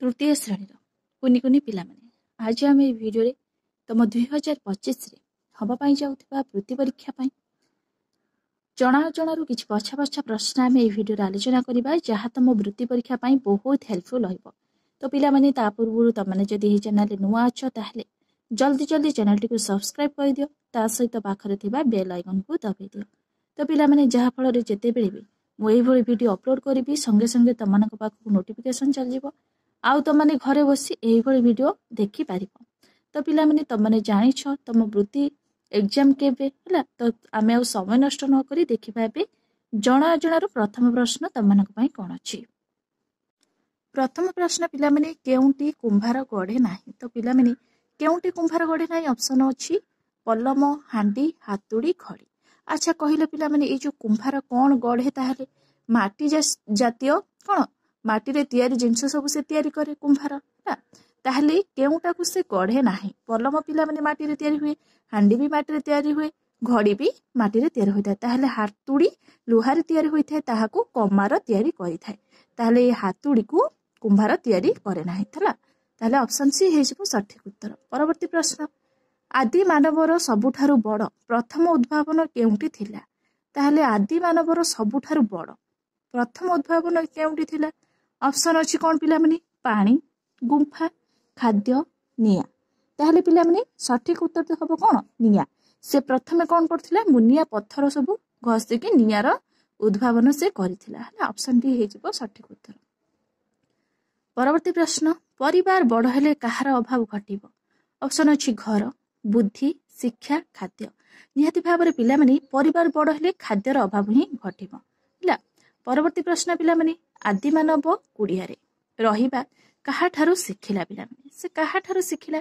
तृतीय श्रेणी कुनि कुनि पिला माने आज आम ये भिडियो तुम 2025 हवाई जाऊा वृत्ति परीक्षा जणाजणु किसी बछा बछा प्रश्न आम भिडियो आलोचना करवा जहाँ तुम वृत्ति परीक्षा बहुत हेल्पफुल हो। तो पिला माने ता पूर्व तुमने जदि चैनल नुआ अच्छ ताहले जल्दी जल्दी चैनल टी सब्सक्राइब कर दियो ता सहित पाखरे थिबा बेल आइकन को दबाई दियो। तो पिला माने जहाँ फल जिते बेले भी मुझे भिडियो अपलोड करी संगे संगे तुम पाखक नोटिफिकेशन चल जाव आउ तुमने घरे बसी यही वीडियो देखी पार। तो पिला माने तुमने जानिछ तुम वृत्ति एग्जाम केबे हला तो आमे आ समय नष्ट न करी देखिबा बे जणा जणार प्रथम प्रश्न तुमनक पई कोन अछि। प्रथम प्रश्न पिला माने केउंटी कुंभार गढ़े नाही। तो पिला माने केउंटी कुंभार गढ़े नाही ऑप्शन अछि पलम हांडी हातुड़ी खड़ी। अच्छा कहिले पिला माने ए जो कुंभार कोन गढ़े ताहले माटी जातीय कोन माटी रे तयारी जिंस सब से तयारी करे कुंभार ना ताहले केउटा को से गढ़े नाही। पलम पिला माने माटी रे तयारी हुए हांडी भी माटी रे तयारी हुए घड़ी भी माटी रे तयारी होइता ताहले हातुड़ी लुहार तयारी होइता ताहाको कमार तयारी करिथाय ताहले ए हातुड़ी को कुंभार तयारी करे नाही थला ताहले ऑप्शन सी हे जिवो सठिक उत्तर। परवर्ती प्रश्न आदि मानवर सबुठारु बड़ प्रथम उद्भावन केउंटी थिला ताहले आदि मानवर सबुठारु बड़ प्रथम उद्भावन केउंटी थिला ऑप्शन अछि कोन पिला माने पानी गुंफा खाद्य निया ताहले पिला माने सठिक उत्तर तो हबो कोन निया। से प्रथमे कोन करथिला मुनिया पत्थर सब घसी के नियार उद्भावन से करिथिला हला ऑप्शन डी हे जिवो सठिक उत्तर। परवर्ती प्रश्न परिवार बड़ हेले कहार अभाव घटिबो ऑप्शन अछि घर बुद्धि शिक्षा खाद्य निहाती भाबरे पिला माने परिवार बड़ हेले खाद्यर अभाव ही घटिबो हला। परवर्ती प्रश्न पिला माने आदि मानव कुड़ियारे रहिबा कहा ठारू शिखिला पिला माने से कहा ठारू शिखिला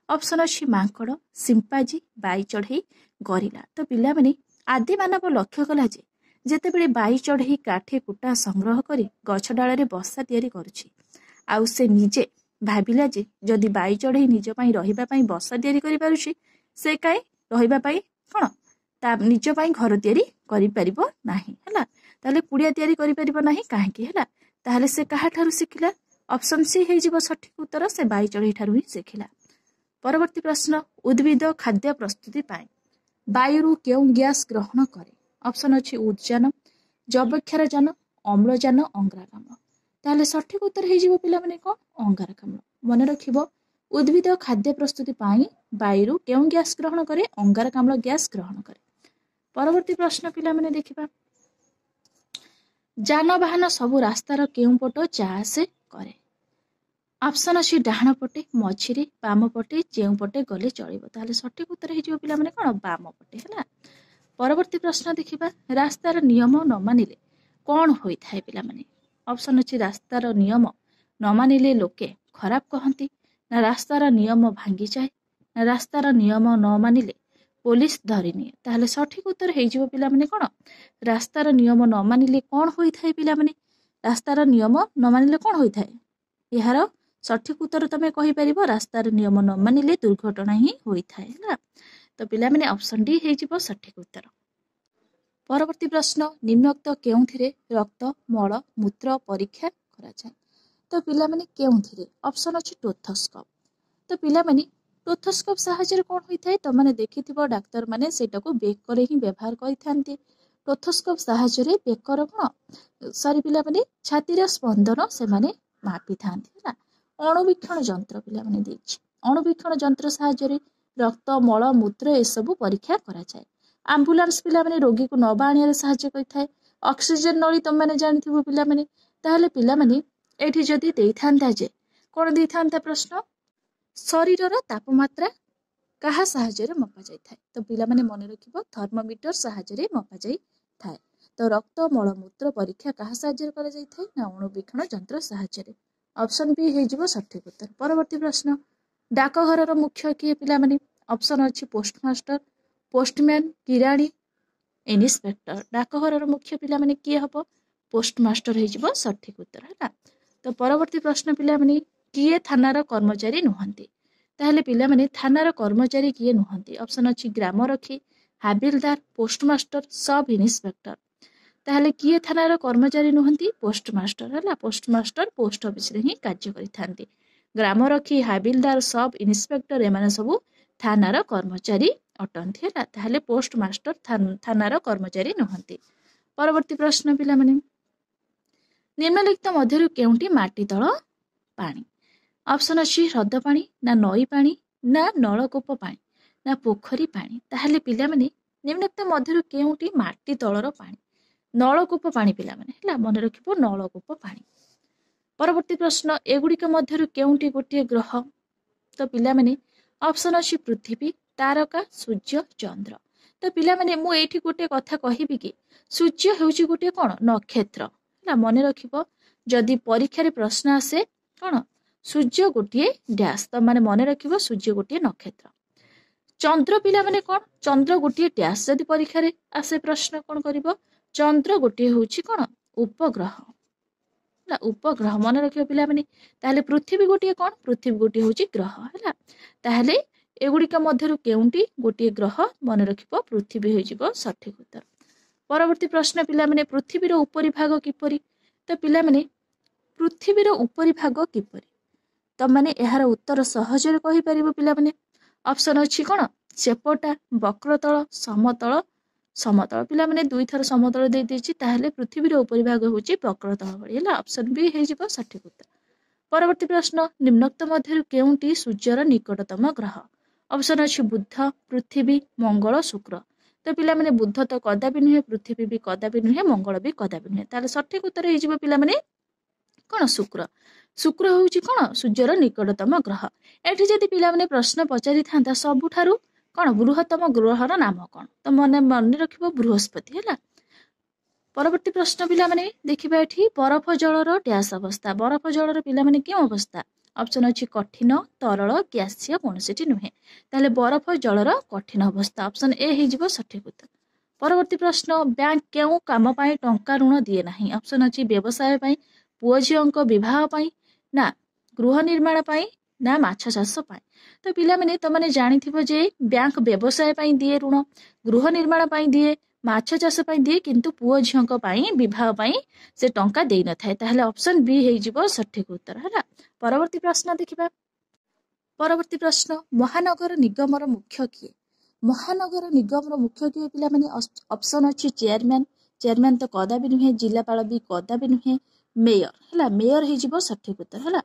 ऑप्शन अछि मांकड़ सिंपाजी बाई चढ़ई गरिला। तो पिला माने आदि मानव लक्ष्य कला जे जेते बेले बाई चढ़ई काठी कुटा संग्रह करी गछ डाल रे बसा तयारी करूछि आउ से निजे भाबिला जे जदि बाई चढ़ई निज पई रहिबा पई बसा तयारी करि पारुछि से काई रहिबा पई कोन ता निज पई घर तयारी करि परिबो नाही हला ताले कुड़िया तयारी करि परिबो नाही काहेकि हला ताले से कहा ठारू शिखिला ऑप्शन सी हे जिवो सठिक उत्तर से बाई चढ़ई ठारू ही शिखिला। परवर्ती प्रश्न उद्भिद खाद्य प्रस्तुति पाए वायुरु केउ गैस ग्रहण करे ऑप्शन अछि उद्जान जबक्षारजान अम्लजान अंगारकाम्ल ताले सठिक उत्तर हे जिवो पिला माने को अंगारकाम्ल। मन रखिबो उद्भिद खाद्य प्रस्तुति पाए वायुरु केउ गैस ग्रहण करे अंगारकाम्ल गैस ग्रहण करे। परवर्ती प्रश्न पिला माने देखिबा जानवाहन सबु रास्तार केउ पट जा से करे ऑप्शन अछि डाहाण पटे मझिरे बाम पटे जेउ पटे गले चलिबो ताले सठिक उत्तर हे जिवो पिला माने कोन बाम पटे हला। परवर्ती प्रश्न देखिबा रास्तार नियम न मानिले कोन होई थाए पिला माने ऑप्शन अछि रास्तार नियम न मानिले लोके खराब कहंती ना रास्तार नियम भांगी जाए ना रास्तार नियम न मानिले पुलिस धरिनिए ताहले सठिक उत्तर हे जिवो पिला माने कोन रास्तार नियम न मानिले कोन होई थाए पिला माने रास्तार नियम न मानिले कोन होई थाए यार सठिक उत्तर तमे कहि परिबो रास्तार नियम न मानिले दुर्घटना ही होई थाए हला। तो पिला माने ऑप्शन डी हे जिवो सठिक उत्तर। परवर्ती प्रश्न निम्नोक्त केउथिरे रक्त मल मूत्र परीक्षा करा जाय तो पिला माने केउथिरे ऑप्शन अछि टोथोस्कोप। तो पिला माने टोथोस्कोप सहायतारे कोन होई थाए तो माने देखिथिबो डाक्टर माने सेटाको बेकर ही व्यवहार करिथांती टोथोस्कोप सहायतारे बेकर कोन सरी पिला माने छातीर स्पंदन से माने मापी थांती हला। अणुवीक्षण जंत्र पिला माने देछि अणुवीक्षण जंत्र सहायतारे रक्त मल मूत्र ए सब परीक्षा करा जाय। एम्बुलेंस पिला माने रोगी को नबा आनिया सहायता करिथाय ऑक्सीजन नळी तुम माने जानिथिबो पिला माने ताहले पिला माने एठी जदि देइथांता जे कोन देइथांता प्रश्न शरीरर तापमात्रा कहा सहायतारे मपा जाय थाय तो पिला माने मन रखिबो थर्मोमीटर सहायतारे मपा जाय थाय। तो रक्त मल मूत्र परीक्षा कहा सहायतारे करा जाय थाय ना अणुवीक्षण जंत्र सहायतारे ऑप्शन बी हे जिवो सठिक उत्तर। परवर्ती प्रश्न डाकघरर मुख्य किए पिला माने ऑप्शन अछि पोस्टमास्टर पोस्टमैन किराणी इन्स्पेक्टर डाकघरर मुख्य पिला माने किए हबो पोस्टमास्टर हे जिवो सठिक उत्तर हला। तो परवर्ती प्रश्न पिला माने किए थानार कर्मचारी नुहंती ताहले पिला माने थानार कर्मचारी किए नुहंती ऑप्शन अछि ग्रामरक्षी हाबिलदार पोस्टमास्टर सब इन्स्पेक्टर ताहले किए थानार कर्मचारी नुहंती पोस्टमास्टर है पोस्टमास्टर पोस्ट ऑफिस रे ही कार्य करिथांती ग्रामरक्षी हाबिलदार सब इन्स्पेक्टर एमाने सबू थानार कर्मचारी अटंती है ताहले पोस्टमास्टर थानार कर्मचारी नुहंती। परवर्ती प्रश्न पिला माने निम्नलिखित मध्यरु केउंटी माटी तळ पानी ऑप्शन अछि ह्रद पानी ना नई पानी ना नलकूप पानी ना पोखरी पानी ताहले पिला माने निम्नलिखित मध्यरु केउंटी माटी तळर पानी नलकूप पानी पिला माने हला मन रखिबो नलकूप पानी। परवर्ती प्रश्न एगुड़िक मध्यरु केउंटी गोटे ग्रह तो पिला माने ऑप्शन अछि पृथ्वी तारका सूर्य चंद्र तो पिला माने मु एठी गोटे कथा कहिबि कि सूर्य हेउची गोटे कोन नक्षत्र हला मन रखिबो जदि परीक्षा रे प्रश्न आसे कोन सूर्य गोटे डैश तो माने मन रखिबो सूर्य गोटे नक्षत्र। चंद्र पिला माने कोन चंद्र गोटे डैश जदि परीक्षा रे आसे प्रश्न कोन करिवो चंद्र गोटे होउची कोन उपग्रह हला उपग्रह मन रखिबो पिला माने ताहले पृथ्वी गोटे कोन पृथ्वी गोटे होउची ग्रह हला ताहले एगुड़िक मध्यरु केउंटी गोटे ग्रह मन रखिबो पृथ्वी होई जिवो सठिक उत्तर। परवर्ती प्रश्न पिला माने पृथ्वी रो उपरी भाग किपरि तो पिला माने पृथ्वी रो उपरी भाग किपरि तो माने एहार उत्तर सहज रे कहि परिबो पिला माने ऑप्शन अछि कोन चेपटा वक्रतल समतल समतल पिला माने दुई थर समतल दे देछि ताहले पृथ्वी रो उपरी भाग होछि वक्रतल भଳି हला ऑप्शन बी हे जिवो सठिक उत्तर। परवर्ती प्रश्न निम्नोक्त मध्यरु केउंटी सूर्यर निकटतम ग्रह ऑप्शन अछि बुध पृथ्वी मंगल शुक्र तो पिला माने बुध तो कदापि नुहे पृथ्वी भी कदापि नुहे मंगल भी कदापि नुहे ताले सठिक उत्तर हे जिवो पिला माने कोन शुक्र शुक्र होउची कोन सूर्यर निकटतम ग्रह। एठी जदि पिला माने प्रश्न पचारि थांता सबुठारु कोन बृहत्तम ग्रहर नाम कोन तो मन रखिबो बृहस्पति हला। परवर्ती प्रश्न पिला माने देखिबा एठी बरफ जलर डैश अवस्था बरफ जलर पिला माने के अवस्था ऑप्शन अछि कठिन तरल गैसीय कोनसेटी नुहे ताले बरफ जलर कठिन अवस्था ऑप्शन ए हे जिवो सठिक उत्तर। परवर्ती प्रश्न बैंक केउ काम पाई टंका ऋण दिए नाही ऑप्शन अछि व्यवसाय पाई पुओ झियोंक विवाह पाई ना गृह निर्माण पाई ना माछ चाष पाई तो पिला माने त माने जानिथिबो जे बैंक व्यवसाय पाई दिए ऋण गृह निर्माण पाई दिए माछ चाष पाई दिए किंतु पुओ झियोंक पाई विवाह पाई से टंका देई न थाए ताहले ऑप्शन बी हे जिवो सठिक उत्तर हला। परवर्ती प्रश्न देखिबा परवर्ती प्रश्न महानगर निगमर मुख्य किए महानगर निगमर मुख्य किए पिला माने ऑप्शन अछि चेयरमैन चेयरमैन तो कदापि नुहे जिलापाल भी कदापि नुहे मेयर हला मेयर हे जिवो सठिक उत्तर हला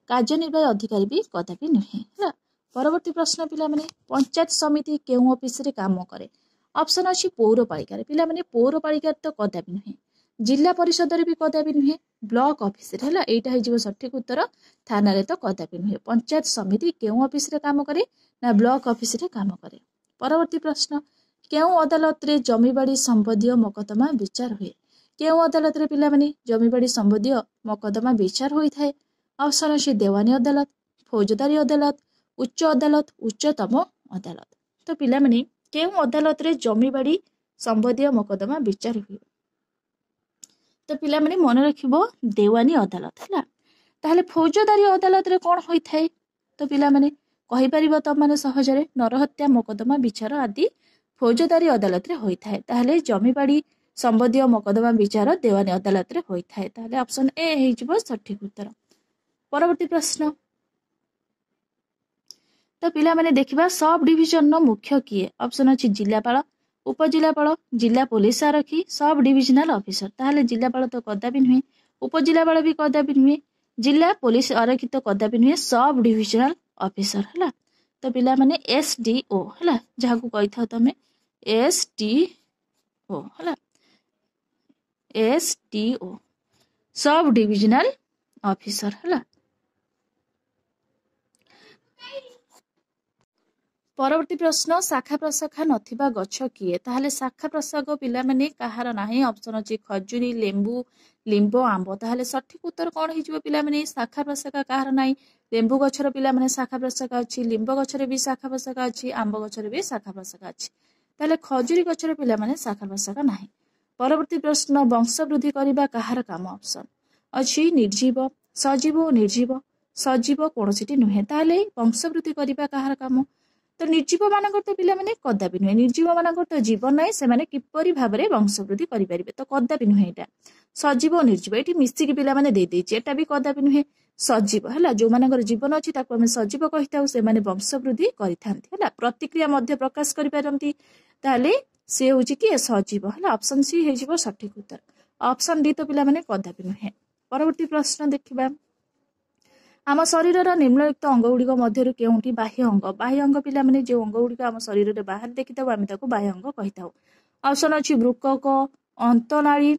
कार्यनिर्वाही अधिकारी भी कदापि नुहे हला। परवर्ती प्रश्न पिला माने पंचायत समिति केउ ऑफिस रे काम करे ऑप्शन अछि पौरपालिका रे पिला माने पौरपालिका तो कदापि नुहे जिला परिषद रे भी कदापि नुहे ब्लॉक ऑफिस रे हला एटा हे जिवो सठिक उत्तर थाना रे तो कदापि नुहे पंचायत समिति केउ ऑफिस रे काम करे ना ब्लॉक ऑफिस रे काम करे। परवर्ती प्रश्न केउ अदालत रे जमीबाड़ी संबंधी मकदमा विचार हुए केउ अदालत रे पिला माने जमीबाड़ी संबंधी मकदमा विचार होई थाए ऑप्शन अछि देवानी अदालत फौजदारी अदालत उच्च अदालत उच्चतम अदालत तो पिला माने केउ अदालत रे जमीबाड़ी संबंधी मकदमा विचार हुए तो पिला माने मन रखिबो देवानी अदालत हला। ताहले फौजदारी अदालत रे कोन होई थाए तो पिला माने कहि परिबो त माने सहज रे नरहत्या मकदमा विचार आदि फौजदारी अदालत रे होई थाए ताहले जमीबाड़ी संबंधी मकदमा विचार देवानी अदालत रे होई थाए ताहले ऑप्शन ए हे जिवो सठिक उत्तर। परवर्ती प्रश्न तो पिला माने देखिबा सब डिविजन नो मुख्य किए ऑप्शन अछि जिलापाल उपजिलापाल जिला पुलिस आरक्षी सब डिविजनल ऑफिसर ताहले जिलापाल तो कदापि नुहे उपजिलापाल भी कदापि नुहे जिला पुलिस आरक्षी तो कदापि नुहे सब डिविजनल ऑफिसर हला। तो पिला माने एसडीओ हला जहा को कहि था तमे एसडीओ हला एसडीओ सब डिविजनल ऑफिसर हला। परवर्ती प्रश्न शाखा प्रशाखा नथिबा गछ किए ताहले शाखा प्रशाख पिला माने कहार नाही ऑप्शन अछि खजुरी लेंबू लिंबो आंबो ताहले सठिक उत्तर कोन हि जिवो पिला माने शाखा प्रशाखा कहार नाही लेंबू गछर पिला माने शाखा प्रशाखा अछि लिंबो गछर भी शाखा प्रशाखा अछि आंबो गछर भी शाखा प्रशाखा अछि ताहले खजुरी गछर पिला माने शाखा प्रशाखा नाही। परवर्ती प्रश्न वंश वृद्धि करिबा कहार काम ऑप्शन अछि निर्जीव सजीव निर्जीव सजीव कोनोसिटी नुहे ताहले वंश वृद्धि करिबा कहार काम तो निर्जीव मानकर तो पिलामाने कदापि नुहे निर्जीव मानकर तो जीवन नहीं से किपरि भाबरे वंशवृद्धि करि परिबे तो कदापि नुहे एटा सजीव और निर्जीव एठी मिसिकी पिलामाने दे देछि एटा भी कदापि नुहे सजीव हला जो मानकर जीवन अछि ताको हम सजीव कहिताउ से माने वंशवृद्धि करिथांती हला प्रतिक्रिया मध्य प्रकाश करि पारंती ताले से होछि कि सजीव हला ऑप्शन सी हे जिवो सठिक उत्तर ऑप्शन डी तो पिलामाने कदापि नुहे। परवर्ती प्रश्न देखिबा आम शरीर निम्नलिखित अंग गुड़िक मध्य केउंटी बाह्य अंग पिलामाने जो अंग गुड़िक आम शरीर में बाहर देखिथाउ आमे ताकू बाह्य अंग कहिथाउ। ऑप्शन अछि वृक्कक अंतनाड़ी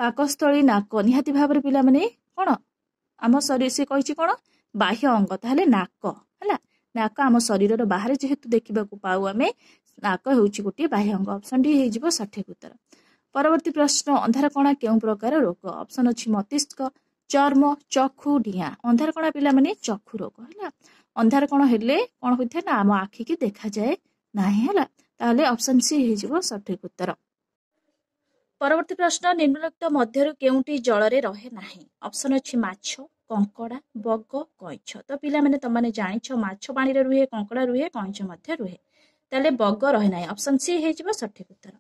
पाकस्थली नाक निहाती भाबरे पिलामाने कोन आम शरीर से कहिछि कोन बाह्य अंग ताहले नाक हला नाक आम शरीर बाहर जेहेतु देखिबाकू पाउ आमे नाक हेउछि गोटे बाह्य अंग ऑप्शन डी हे जिवो सठिक उत्तर। परवर्ती प्रश्न अंधार कणा केउ प्रकार रोग ऑप्शन अछि मस्तिष्क चर्म चक्षु डिया अंधार कणा पिला माने चक्षु रोग है अंधार कण हेले कौन होता है ना आम आखि की देखा जाए ना है ताहले ऑप्शन सी हो सठिक उत्तर। परवर्ती प्रश्न निम्नलिखित मध्य केउंटी जल रे रहे नाही ऑप्शन अछि माछ कंकड़ा बग कइछ तो पिला माने त माने जानिछ माछ पानी रे रुहे कंकड़ा रुहे कइछ मध्य रुहे ताले बग रहे नाही ऑप्शन सी हो सठिक उत्तर।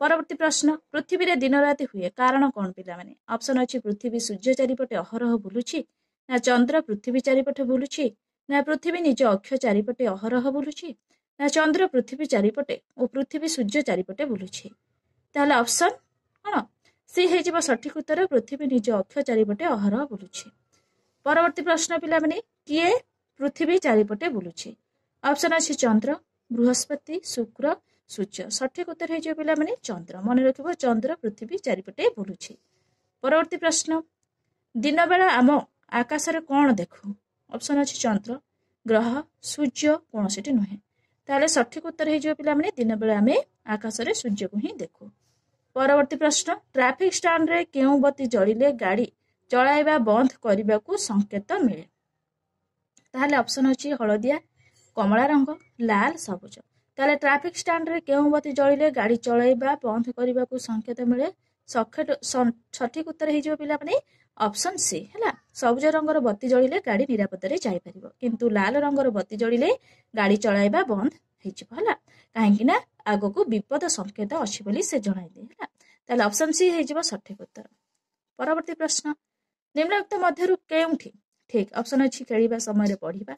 परवर्ती प्रश्न पृथ्वी रे दिन राति हुए कारण कौन पिला माने ऑप्शन अछि पृथ्वी सूर्य चारिपटे अहरह बुलुछि ना चंद्र पृथ्वी चारिपटे बुलुछि ना पृथ्वी निज अक्ष चारिपटे अहरह बुलुछि ना चंद्र पृथ्वी चारिपटे और पृथ्वी सूर्य चारिपटे बुलुछि ताहले ऑप्शन कोन सी हे जिवो सठिक उत्तर पृथ्वी निज अक्ष चारिपटे अहरह बुलुछि। परवर्ती प्रश्न पिला माने किए पृथ्वी चारिपटे बुलुछि ऑप्शन अछि चंद्र बृहस्पति शुक्र सूर्य सठिक उत्तर हो पिला माने चंद्र मन रखिबो चंद्र पृथ्वी चारिपटे बुलुछि। परवर्ती प्रश्न दिन बेला आम आकाश रे कोन देखु ऑप्शन अछि चंद्र ग्रह सूर्य कोन सेठी नुहे ताले सठिक उत्तर हो पिला माने दिन बेला आमे आकाश रे सूर्य को ही देखु। परवर्ती प्रश्न ट्रैफिक स्टैंड रे केउ बत्ती जळिले गाड़ी चलाइबा बंद करबा को संकेत मिले ताले ऑप्शन अछि हळदिया कमला रंग लाल सबुज ताले ट्रैफिक स्टैंड रे केउ बत्ती जळिले गाड़ी चलाइबा बंद करबा को संकेत मिले सठिक उत्तर हो पिला माने ऑप्शन सी है सबुज रंगर बत्ती जळिले गाड़ी निरापद रे जाई परिबो किंतु लाल रंगर बत्ती जळिले गाड़ी चलाइबा बंद हेजिबो हला काहेकि ना आगो को विपद संकेत अछि बोली से जणाई दे हला ताले ऑप्शन सी हेजिबो सठिक उत्तर। परवर्ती प्रश्न निम्नलिखित मध्यरु केउठी ठीक ऑप्शन अछि खेलिबा समय रे पढिबा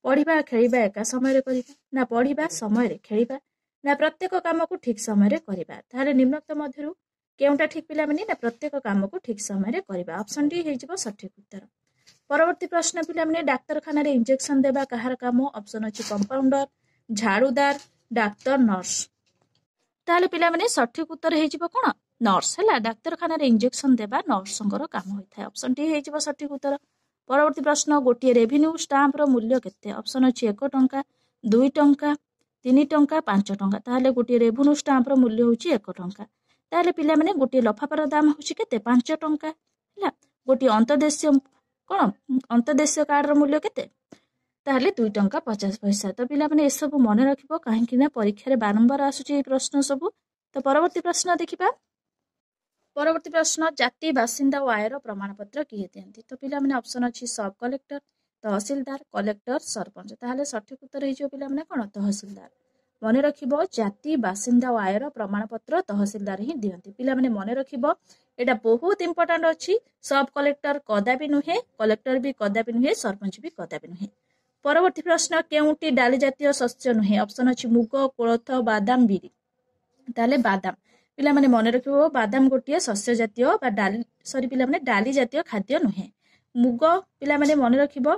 पढ़िबा खेलिबा एका समय रे करिबा ना पढ़िबा समय रे खेलिबा ना प्रत्येक काम को ठीक समय रे करिबा ताले निम्नलिखित मध्यरु केउटा ठीक पिला माने ना प्रत्येक काम को ठीक समय रे करिबा ऑप्शन डी हे जिवो सठिक उत्तर। परवर्ती प्रश्न पिला माने डाक्तरखाना रे इंजेक्शन देबा कहार काम ऑप्शन अछि कंपाउंडर झाड़ूदार डाक्टर नर्स ताले पिला माने सठिक उत्तर हे जिवो कोन नर्स हला डाक्तरखाना रे इंजेक्शन देबा नर्संगर काम होइथाय ऑप्शन डी हे जिवो सठिक उत्तर। परवर्ती प्रश्न गोटे रेवेन्यू स्टाम्प रो मूल्य केते ऑप्शन अछि 1 टंका 2 टंका 3 टंका 5 टंका ताले गोटे रेवेन्यू स्टाम्प रो मूल्य होछि 1 टंका ताले पिला माने गोटे लफाफार दाम होछि केते 5 टंका हला गोटे अंतदेशीय कोन अंतदेशीय कार्ड रो मूल्य केते ताले 2 टंका 50 पैसा तो पिला माने ए सब मन रखिबो काहेकि ना परीक्षा रे बारंबार आसुची प्रश्न सब। तो परवर्ती प्रश्न देखिबा परवर्ती प्रश्न जाति बासिंदा और आयर प्रमाण पत्र किए दियंती तो पिला माने ऑप्शन अछि सब कलेक्टर तहसीलदार कलेक्टर सरपंच ताहले सठिक उत्तर हे जो पिला माने कोन तहसीलदार मन रखिबो जाति बासिंदा और आयर प्रमाण पत्र तहसीलदार ही दियंती पिला माने मन रखिबो एटा बहुत इंपोर्टेंट अछि सब कलेक्टर कदापि नुहे कलेक्टर भी कदापि नुहे सरपंच भी कदापि नुहे। परवर्ती प्रश्न केउटी डाली जातीय शस्य नुहे ऑप्शन अछि मुग कोलथ बादाम बिरी ताले बादाम पिला माने मन रखिबो बादाम गोटिए शस्य जातीय बा डाली सॉरी पिला माने डाली जातीय खाद्य नुहे मुग पिला माने मन रखिबो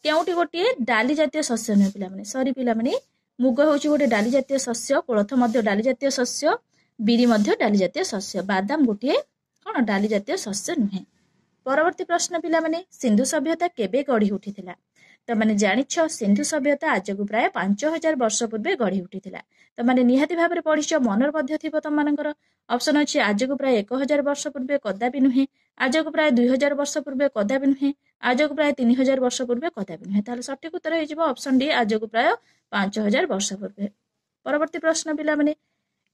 केउटी गोटिए डाली जातीय शस्य नुहे पिला माने सॉरी पिला माने मुग होछि गोटे डाली जातीय शस्य कोलथ मध्य डाली जातीय शस्य बिरी मध्य डाली जातीय शस्य बादाम गोटिए कोन डाली जातीय शस्य नुहे। परवर्ती प्रश्न पिला माने सिंधु सभ्यता केबे गढ़ी उठिथिला तो माने जानिछ सिंधु सभ्यता आज को प्राय 5000 वर्ष पूर्वे गढ़ी उठिथिला तो माने निहाती भाबरे पढिछ मनर मध्य थिबो त मानकर ऑप्शन अछि आज को प्राय 1000 वर्ष पूर्वे कदापि नुहे आज को प्राय 2000 वर्ष पूर्वे कदापि नुहे आज को प्राय 3000 वर्ष पूर्वे कदापि नुहे ताले सठिक उत्तर हे जिवो ऑप्शन डी आज को प्राय 5000 वर्ष पूर्वे। परवर्ती प्रश्न पिला माने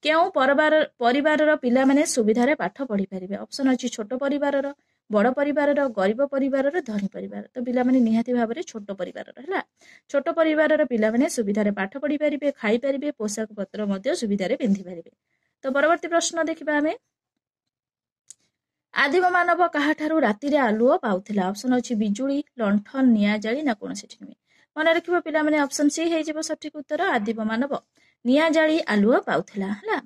केउ परिवार पिला माने सुविधा रे पाठ पढ़ी परिबे ऑप्शन अछि छोट परिवार बड़ परिवार गरीब परिवार धनी परिवार तो पिलामाने निहाती भाव में छोट परिवार है छोट परिवार पिलामाने सुविधार पाठ पढ़ी पारे खाई पारे पोशाक पत्र सुविधार पिंधि पारे। तो परवर्ती प्रश्न देखा आम आदिम मानव काहाठारू राति आलुओ पाउथिला ऑप्शन अछि बिजुली लंठन निया जाली ना कौन से नुहे मन रखिबो पिला माने ऑप्शन सी हे जिवो सठिक उत्तर आदिम मानव निया जाली आलुओ पाउथिला हला।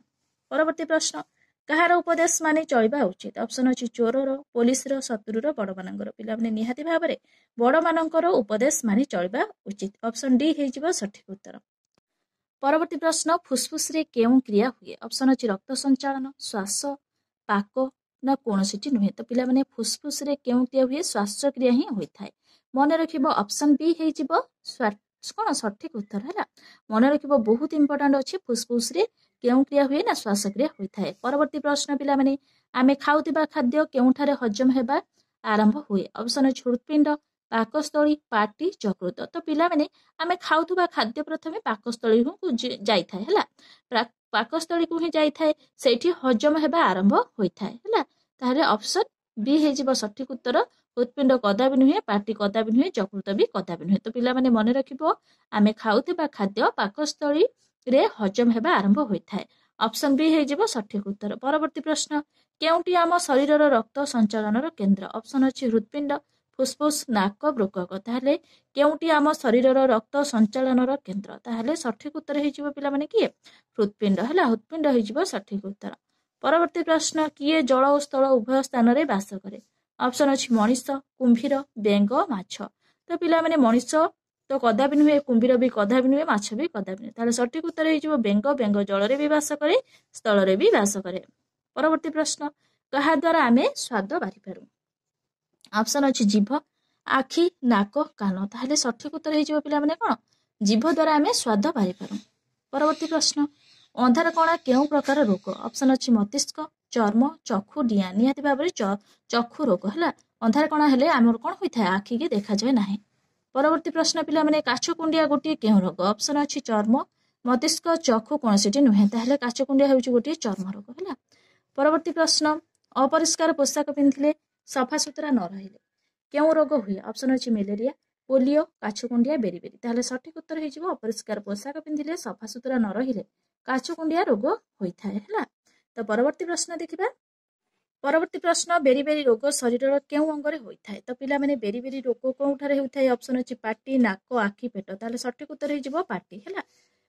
परवर्ती प्रश्न कहार उपदेश माने चलवा उचित ऑप्शन अछि चोरर पुलिसर शत्रुर बड़ मानकर पिला माने निहाती भाव में बड़ मानकर उपदेश माने चलवा उचित ऑप्शन डी हे जिवो सठिक उत्तर। परवर्ती प्रश्न फुसफुस रे केउ क्रिया हुए ऑप्शन अछि रक्त संचालन श्वास पाक ना कौन सी नुहे तो पिला माने फुसफुस रे केउ क्रिया हुए श्वास क्रिया ही होता है मन रखिबो ऑप्शन बी हे जिवो कौन सठिक उत्तर है मन रखिबो बहुत इंपोर्टेंट अच्छे फुसफुस रे केउ क्रिया हुए ना श्वास क्रिया होता है। परवर्ती प्रश्न पिला माने आमे खाउतिबा खाद्य केउठारे हजम हेबा आरंभ हुए ऑप्शन अछि हृदपिंड पाकस्थली पाटी यकृत तो पिला माने आमे खाउतिबा खाद्य प्रथमे पाकस्थली को जाई थाए हला पाकस्थली को ही जाई थाए सेठी हजम हेबा आरंभ होई थाए हला ताहले ऑप्शन बी हे जिवो सठिक उत्तर हृदपिंड कदाबी नुहे पाटी कदाबी नुहे यकृत भी कदाबी नुहे तो पिला माने मन रखिबो आमे खाउतिबा खाद्य पाकस्थली रे हजम हेबा आरंभ होई थाए ऑप्शन बी हे जिवो सठिक उत्तर। परवर्ती प्रश्न केउटी आम शरीरर रक्त संचालनर केन्द्र ऑप्शन अछि हृदपिंड फुसफुस नाक ब्रोकक ताहले केउटी आम शरीरर रक्त संचालनर केन्द्र ताहले सठिक उत्तर हे जिवो पिला माने किए हृदपिंड हला हृदपिंड हे जिवो सठिक उत्तर। परवर्ती प्रश्न किए जल और स्थल उभय स्थान रे वास करे ऑप्शन अछि मनीष कुंभीर बेंग माछ तो पिला माने मनीष तो कदाबी नुहे कुंभीर भी कदाबी नुहे माछ भी कदाबी नुहे ताहले सठिक उत्तर हे जिवो बेंग बेंग जल रे भी वास करे स्थल रे भी वास करे। परवर्ती प्रश्न कहा द्वारा आमे स्वाद बारी पारू ऑप्शन अछि जीभ आखि नाक कान ताहले सठिक उत्तर हे जिवो पिला माने कोन जीभ द्वारा आमे स्वाद बारी पारू। परवर्ती प्रश्न अंधार कणा केउ प्रकार रोग ऑप्शन अछि मस्तिष्क चर्म चक्षु डिया निहाती भाव में चक्षु रोग है अंधार कणा हेले आमर कौन होता है आखि की देखा जाए ना। परवर्ती प्रश्न पिला माने काछकुंडिया गोटे केउ रोग ऑप्शन अछि चर्म मस्तिष्क चक्षु कौन सी नुहे ताहले काछकुंडिया होउछि गोटे चर्म रोग है। परवर्ती प्रश्न अपरिष्कार पोशाक पिंधिले सफा सुतरा न रहिले केउ रोग हुए ऑप्शन अछि मलेरिया पोलियो काछकुंडिया बेरीबेरी ताहले सठिक उत्तर हे जिवो अपरिष्कार पोशाक पिंधिले सफा सुतरा न रहिले काछकुंडिया रोग होता है। तो परवर्ती प्रश्न देखिबा परवर्ती प्रश्न बेरीबेरी रोग शरीर केउ अंगरे होता है तो पिला माने बेरीबेरी रोग कोउठारे होता है ऑप्शन अछि पाटी नाक आखि पेट ताहले सठिक उत्तर हे जिवो पाटी है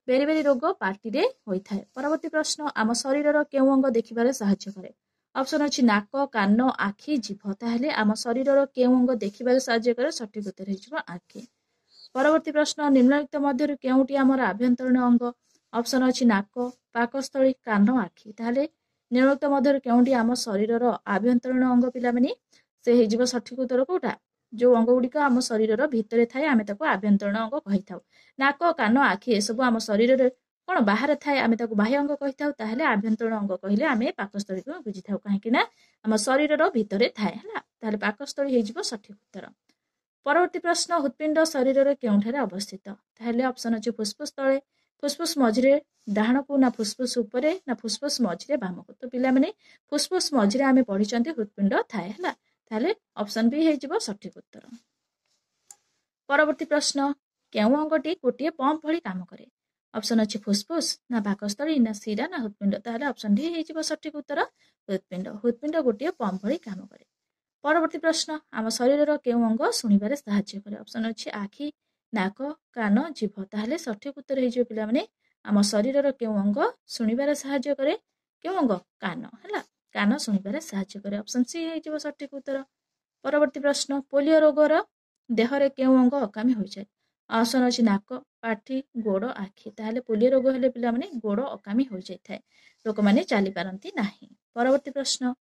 बेरीबेरी रोग पाटी रे होता है। परवर्ती प्रश्न आम शरीर केउ अंग देखिबारे सहायता करे ऑप्शन अछि नाक कान आखि जीभ ताहले आम शरीर केउ अंग देखिबारे सहायता करे सठिक उत्तर हे जिवो आखि। परवर्ती प्रश्न निम्नलिखित मध्यरु केउटी आमर आभ्यंतरीण अंग ऑप्शन अछि नाक पाकस्थली कान आखि ताहले निम्नलिखित मध्यरु केउटी आम शरीरर आभ्यंतरीण अंग पिला माने से हे जिवो सठिक उत्तर कोटा जो अंग गुड़िक आम शरीरर भितरे थाए आमे ताको आभ्यंतरीण अंग कहि थाउ नाक कान आखि ए सब आम शरीरर कोन बाहर थाए आमे ताको बाह्य अंग कहि थाउ ताहले आभ्यंतरीण अंग कहिले आमे पाकस्थली को बुझी थाउ काहेकि ना आम शरीरर भितरे थाए हला ताहले पाकस्थली हे जिवो सठिक उत्तर। परवर्ती प्रश्न हृदपिंड शरीरर केउठारे अवस्थित ताहले ऑप्शन अछि फुसफुस तळे फुसफुस मझिरे डाहण को ना फुसफुस उपरे ना फुसफुस मझिरे बाम को तो पिला माने फुसफुस मझिरे आमे पढिचंती हृदपिंड थाए हला ताहले ऑप्शन बी हे जिवो सठिक उत्तर। परवर्ती प्रश्न केउ अंगटी गोटे पंप भली काम करे ऑप्शन अछि फुसफुस ना पाकस्थली ना शिरा ना हृदपिंड ताहले ऑप्शन डी हे जिवो सठिक उत्तर हृदपिंड गोटे पंप भली काम करे। परवर्ती प्रश्न आम शरीरर केउ अंग शुणिबारे सहायता करे ऑप्शन अछि आखि नाक कान जीभ ताहले सठिक उत्तर हे जिवो पिला माने आम शरीरर केउ अंग शुणिबारे सहायता करे केउ अंग कान हला कान शुणिबारे सहायता करे ऑप्शन सी हे जिवो सठिक उत्तर। परवर्ती प्रश्न पोलियो रोगर देहरे केउ अंग अकामी हो जाए ऑप्शन अछि नाक पाठी गोड़ आखि ताहले पोलियो रोग हेले पिला माने गोड़ अकामी हो जाय थाए लोक माने चली पारंती नाही। परवर्ती प्रश्न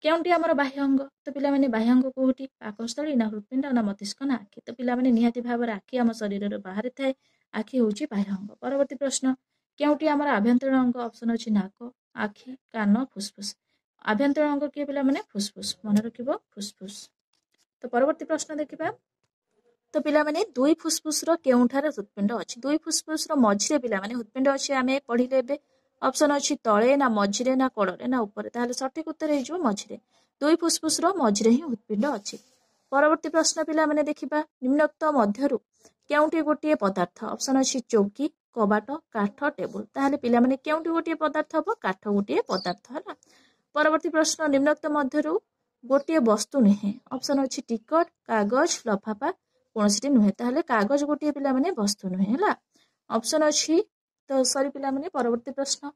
केउटी आमर बाह्य अंग तो पिला माने बाह्य अंग कोउटी पाकस्थली ना हृदपिंड ना मस्तिष्क ना आखि तो पिला माने निहाती भाव आखि आम शरीर बाहर थाए आखि होउची बाह्य अंग। परवर्ती प्रश्न केउटी आमर आभ्यंतरीण अंग ऑप्शन अछि नाक आखि कान फुसफुस आभ्यंतरीण अंग के पिला माने फुसफुस मन रखिबो फुसफुस। तो परवर्ती प्रश्न देखिबा तो पिला माने दुई फुसफुस रो केउठारे हृदपिंड अछि दुई फुसफुस रो मझिरे पिला माने हृदपिंड अछि आमे पढिले बे ऑप्शन अछि तळे ना मझिरे ना कोड़रे ना ऊपर ताहले सठिक उत्तर हे जिवो मझिरे दुई फुसफुस मझिरे ही हृत्पिंड अच्छी। परवर्ती प्रश्न पिलामाने देखिबा निम्नोक्त मध्यरु केउंटी गोटे पदार्थ ऑप्शन अच्छी चौकी कबाट काठ टेबुल ताहले पिलामाने केउंटी गोटे पदार्थ हबो काठ गोटे पदार्थ हला। परवर्ती प्रश्न निम्नोक्त मध्यरु गोटे वस्तु नुहे ऑप्शन अच्छी टिकट कागज लफाफा कोनोसिटी नुहे ताहले कागज गोटे पिलामाने वस्तु नुहे हला। ऑप्शन अच्छी तो सॉरी पिलामाने परवर्ती प्रश्न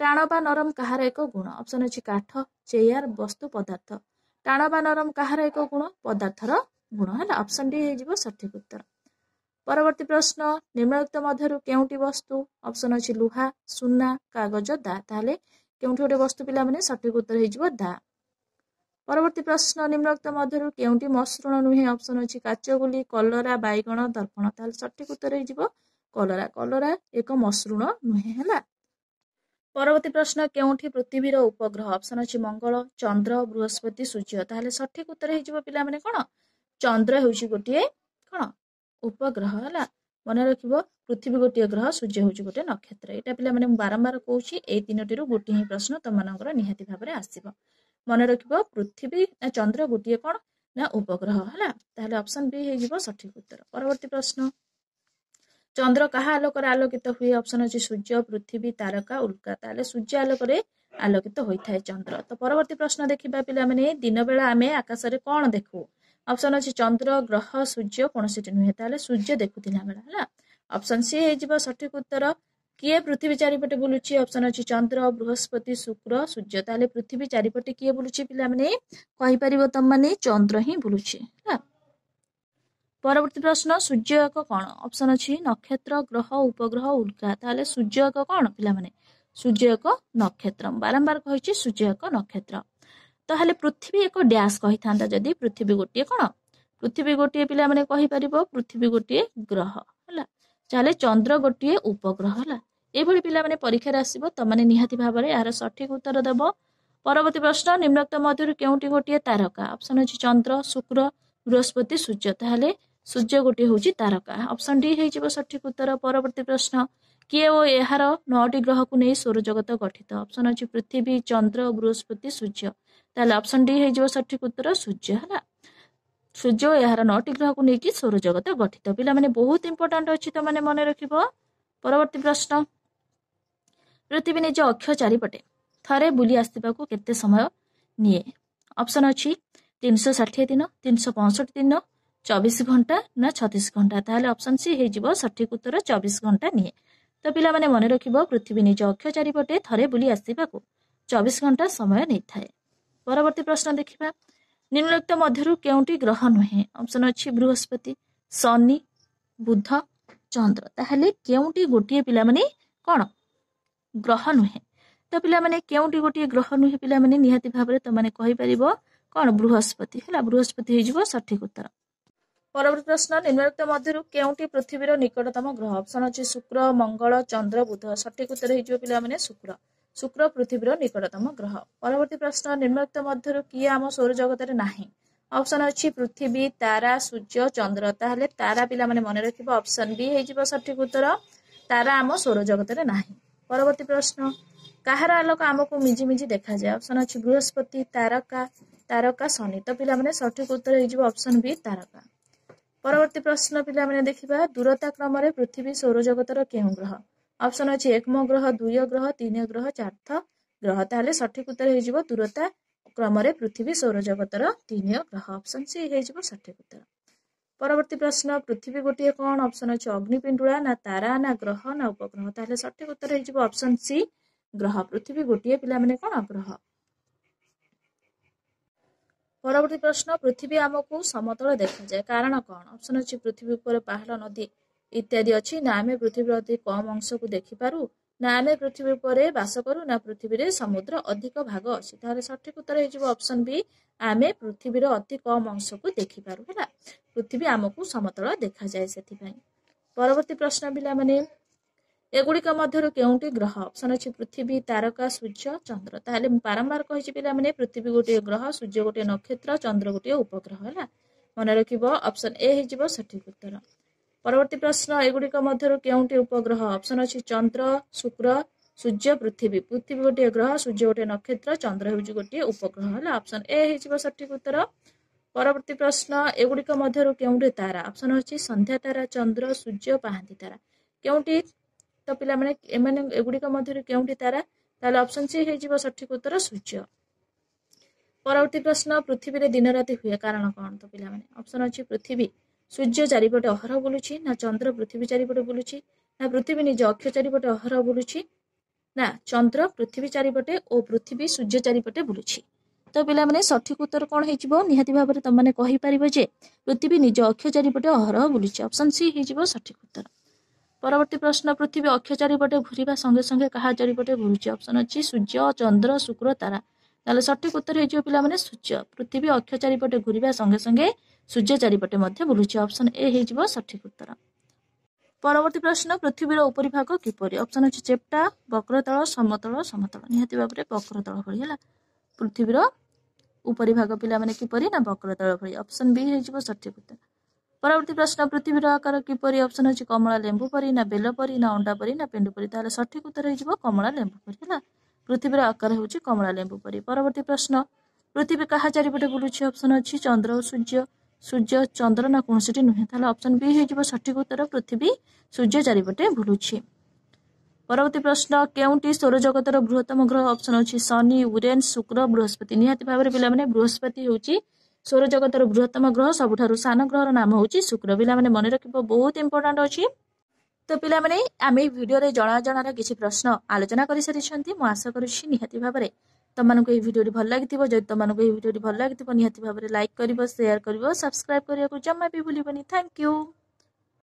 टाण बा नरम कहार एक गुण ऑप्शन अच्छी काठ चेयर वस्तु पदार्थ टाण बा नरम कहार एक गुण पदार्थर गुण है ऑप्शन डी हो सठिक उत्तर। परवर्ती प्रश्न निम्नलिखित मध्यरु केउंटी वस्तु ऑप्शन अच्छी लुहा सुना कागज दा ताहले केउंटी गोटे वस्तु पिला माने सठिक उत्तर हो दा। परवर्ती प्रश्न निम्नलिखित मध्यरु केउंटी मसृण नुहे ऑप्शन अच्छी काचगुली कलरा बैगण दर्पण ताहले सठिक उत्तर हो कलरा कलरा एक मसृण नुहे है। परवर्ती प्रश्न केउंठी पृथ्वीर उपग्रह ऑप्शन अच्छी मंगल चंद्र बृहस्पति सूर्य ताहले सठिक उत्तर हो पिला माने कोन चंद्र होउची गोटे कोन उपग्रह है। मन रखिबो पृथ्वी गोटे ग्रह सूर्य होउची गोटे नक्षत्र एटा पिला माने बारंबार कहूची ए तीनोटी रु गोटे ही प्रश्न तमनकर निहाती भाबरे आसीबो। मन रखिबो पृथ्वी ना चंद्र गोटे कोन ना उपग्रह है ताहले ऑप्शन बी हो सठिक उत्तर। परवर्ती प्रश्न चंद्र कहा आलोकर आलोकित हुए ऑप्शन अच्छी सूर्य पृथ्वी तारका उल्का ताले सूर्य आलोकर आलोकित होता है चंद्र। तो परवर्ती प्रश्न देखिबा पिला माने दिन बेला आमे आकाश रे कोन देखु ऑप्शन अच्छी चंद्र ग्रह सूर्य कोनोसिटी नुहे ताले सूर्य देखुतिला बेला हला। ऑप्शन सी हो सठिक उत्तर किए पृथ्वी चारिपटे बुलुची ऑप्शन अच्छी चंद्र बृहस्पति शुक्र सूर्य ताले पृथ्वी चारिपटे किए बुलुची पिला माने कहि परिबो तम माने चंद्र ही बुलुची हला। परवर्ती प्रश्न सूर्य एक कौन ऑप्शन अच्छी नक्षत्र ग्रह उपग्रह उल्का ताहले सूर्य एक कौन पिला माने सूर्य एक नक्षत्र बारंबार कहिछि सूर्य एक नक्षत्र। ताहले पृथ्वी एक डैश कहि थांदा जदी पृथ्वी गोटे कौन पृथ्वी गोटे पिला माने कहि परिबो पृथ्वी गोटे ग्रह हला ताहले चंद्र गोटे उपग्रह हला। ए भली पिला माने परीक्षा रे आसीबो त माने निहाती भाबरे यार सठिक उत्तर देबो। परवर्ती प्रश्न निम्नोक्त मध्यरु केउंटी गोटे तारका ऑप्शन अछि चंद्र शुक्र बृहस्पति सूर्य ताहले सूर्य गोटे होची तारका ऑप्शन डी हो सठिक उत्तर। परवर्ती प्रश्न किए ओ एहार 9टी ग्रह को नहीं सौरजगत गठित ऑप्शन अच्छी पृथ्वी चंद्र बृहस्पति सूर्य ताहले ऑप्शन डी हो सठिक उत्तर सूर्य है। सूर्य एहार 9टी ग्रह को लेकिन सौरजगत गठित पिला माने बहुत इंपोर्टेंट अच्छी तो माने मन रखिबो। परवर्ती प्रश्न पृथ्वी निज अक्ष चारिपटे थरे बुली आसतिबाकू केते समय निए ऑप्शन अच्छी 360 दिन 365 दिन 24 घंटा ना 36 घंटा ताहले ऑप्शन सी हो सठिक उत्तर 24 घंटा निए। तो पिला माने मन रखिबो पृथ्वी निज अक्ष चारिपटे थरे बुली आसतिबाकू 24 घंटा समय नहीं थाए। परवर्ती प्रश्न देखिबा निम्नलिखित मध्यरु केउंटी ग्रह नुहे ऑप्शन अच्छी बृहस्पति शनि बुध चंद्र ताहले केउंटी गोटे पिला माने कोन ग्रह नुहे। तो पिला माने केउंटी गोटे ग्रह नुहे पिला माने निहाती भाबरे त माने कहि परिबो कोन बृहस्पति हला बृहस्पति हो सठिक उत्तर। परवर्ती प्रश्न निम्नलिखित मध्यरु केउंटी पृथ्वीर निकटतम ग्रह ऑप्शन अच्छी शुक्र मंगल चंद्र बुध सठिक उत्तर हो पिला माने शुक्र शुक्र पृथ्वीर निकटतम ग्रह। परवर्ती प्रश्न निम्नलिखित मध्यरु किए आम सौर जगत रे नाही ऑप्शन अच्छी पृथ्वी तारा सूर्य चंद्र ताहले तारा पिला माने मन रखिबो ऑप्शन बी हो सठिक उत्तर तारा आम सौर जगत रे नाही। परवर्ती प्रश्न काहार आलोक आमको मिजी मिजी देखा जाए ऑप्शन अच्छी बृहस्पति तारका तारका शनि तो पिला माने सठिक उत्तर हो ऑप्शन बी तारका। परवर्ती प्रश्न पिला माने देखिबा दूरता क्रम रे पृथ्वी सौर जगतर केउ ग्रह ऑप्शन अच्छी एकम ग्रह दुई ग्रह तीन ग्रह चार्थ ग्रह ताहले सठिक उत्तर हो दूरता क्रम रे पृथ्वी सौर जगतर 3 ग्रह ऑप्शन सी हो सठिक उत्तर। परवर्ती प्रश्न पृथ्वी गोटे कौन ऑप्शन अच्छी अग्निपिंडुला ना तारा ना ग्रह ना उपग्रह ताहले सठिक उत्तर हो ऑप्शन सी ग्रह पृथ्वी गोटे पिला माने कौन ग्रह। परवर्ती प्रश्न पृथ्वी आमको समतल देखा जाए कारण कौन ऑप्शन अच्छी पृथ्वी ऊपर पहाड़ नदी इत्यादि अच्छी ना आम पृथ्वी अति कम अंश को देखिपारू ना आम पृथ्वी ऊपर बास करू ना पृथ्वी समुद्र अधिक भाग अच्छी ताहले सठिक उत्तर हो ऑप्शन बी आम पृथ्वीर अति कम अंश को देखिपारू है पृथ्वी आमको समतल देखा जाए से। परवर्ती प्रश्न पिला माने एगुड़िक मध्यरु केउंटी ग्रह ऑप्शन अच्छी पृथ्वी तारका सूर्य चंद्र ताहले बारंबार कहि पिला माने पृथ्वी गोटे ग्रह सूर्य गोटे नक्षत्र चंद्र गोटे उपग्रह है मन रखिबो ऑप्शन ए हो सठिक उत्तर। परवर्ती प्रश्न एगुड़िक मध्यरु केउंटी उपग्रह ऑप्शन अच्छी चंद्र शुक्र सूर्य पृथ्वी पृथ्वी गोटे ग्रह सूर्य गोटे नक्षत्र चंद्र हूँ गोटे उपग्रह है ऑप्शन ए हो सठिक उत्तर। परवर्ती प्रश्न एगुड़िक मध्य केउंटी तारा ऑप्शन अच्छी संध्या तारा चंद्र सूर्य पाहांती तारा केउंटी तो पिला माने एमाने एगुड़िक मध्य केउंटी तारा ताले ऑप्शन सी हो सठिक उत्तर सूर्य। परवर्ती प्रश्न पृथ्वी दिन राति हुए कारण कौन तो पिला माने ऑप्शन अच्छी पृथ्वी सूर्य चारिपटे अहर बुलुची ना चंद्र पृथ्वी चारिपटे बुलुची ना पृथ्वी निज अक्ष चारिपटे अहर बुलुची ना चंद्र पृथ्वी चारिपटे और पृथ्वी सूर्य चारिपटे बुलुची। तो पिला माने सठिक उत्तर कौन हो निहाती भाव में तुमने कहि परिबो जे पृथ्वी निज अक्ष चारिपटे अहर बुलुची ऑप्शन सी हो सठिक उत्तर। परवर्ती प्रश्न पृथ्वी अक्ष चारिपटे घूरिबा संगे संगे कहा चारिपटे घूरुची ऑप्शन अच्छी सूर्य चंद्र शुक्र तारा ताले सठिक उत्तर हो पिला माने सूर्य पृथ्वी अक्ष चारिपटे घूरिबा संगे संगे सूर्य चारिपटे मध्य बुलुची ऑप्शन ए हो सठिक उत्तर। परवर्ती प्रश्न पृथ्वीर उपरिभाग किपरि ऑप्शन अच्छी चेप्टा वक्रतल समतल समतल निहाती भाव में वक्रतल भली है पृथ्वीर उपरिभाग पिला माने किपरि ना वक्रतल भली ऑप्शन बी हो सठिक उत्तर। परवर्ती प्रश्न पृथ्वीर आकार किपरि ऑप्शन अच्छी कमला लेंबू परी ना बेल परी ना अंडा परी ना पेंडु परी ताले सठिक उत्तर हो कमला लेंबू परी है पृथ्वीर आकार हूँ कमला लेंबू परी। परवर्ती प्रश्न पृथ्वी क्या चारिपटे बुलुची ऑप्शन अच्छी चंद्र और सूर्य सूर्य चंद्र ना कौन सी नुहे ताले ऑप्शन बी हो सठिक उत्तर पृथ्वी सूर्य चारिपटे बुलुची। परवर्ती प्रश्न केउंटी सौरजगतर बृहत्तम ग्रह ऑप्शन अच्छी शनि यूरेनस शुक्र बृहस्पति निहाती भाव में पिला बृहस्पति हूँ सौरजगतर बृहत्तम ग्रह सबुठारु सान ग्रहर नाम हूँ शुक्र पिला मन रखिबो बहुत इंपोर्टेंट अच्छी। तो पिला माने आमे वीडियो रे जणा किसी प्रश्न आलोचना करि सारिछंती मु आशा करूछि निहाती भाव में तुमको ये वीडियो भल लगी जब तुमको ये वीडियो भल लगी निहाती भाव में लाइक करिवो शेयर करिवो सब्सक्राइब करिया को जम्मा भी भूलिबनी। Thank you.